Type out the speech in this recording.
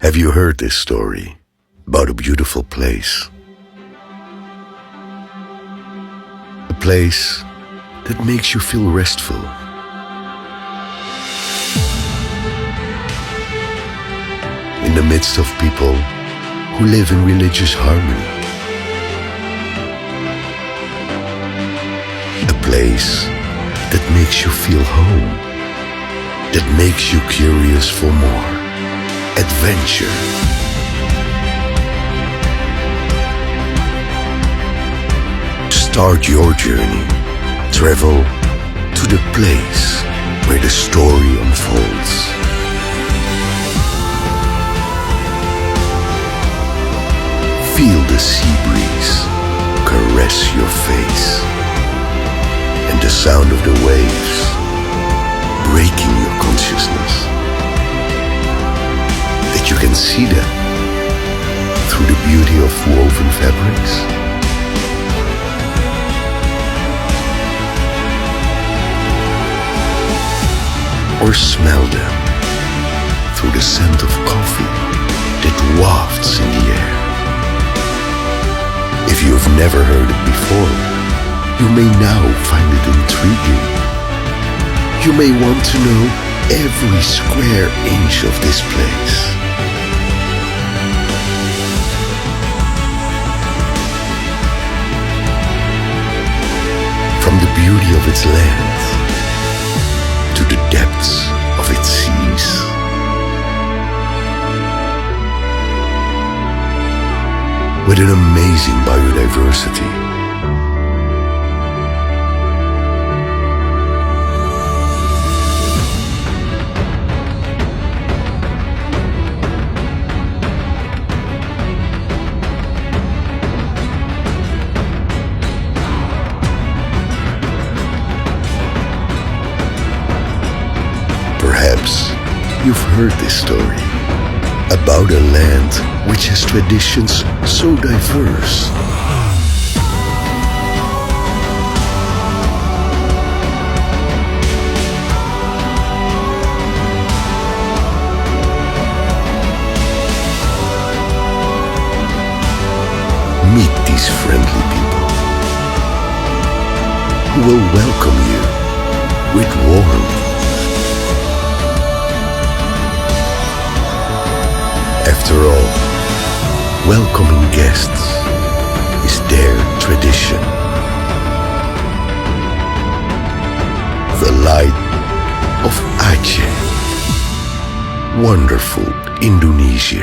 Have you heard this story about a beautiful place? A place that makes you feel restful. In the midst of people who live in religious harmony. A place that makes you feel home, that makes you curious for more adventure. Start your journey. Travel to the place where the story unfolds. Feel the sea breeze caress your face and the sound of the waves breaking your consciousness. That you can see them through the beauty of woven fabrics. Or smell them through the scent of coffee that wafts in the air. If you've never heard it before, you may now find it intriguing. You may want to know every square inch of this place. From the beauty of its land to the depths of its seas. With an amazing biodiversity. Perhaps you've heard this story about a land which has traditions so diverse. Meet these friendly people who will welcome you with warmth. After all, welcoming guests is their tradition. The light of Aceh, wonderful Indonesia.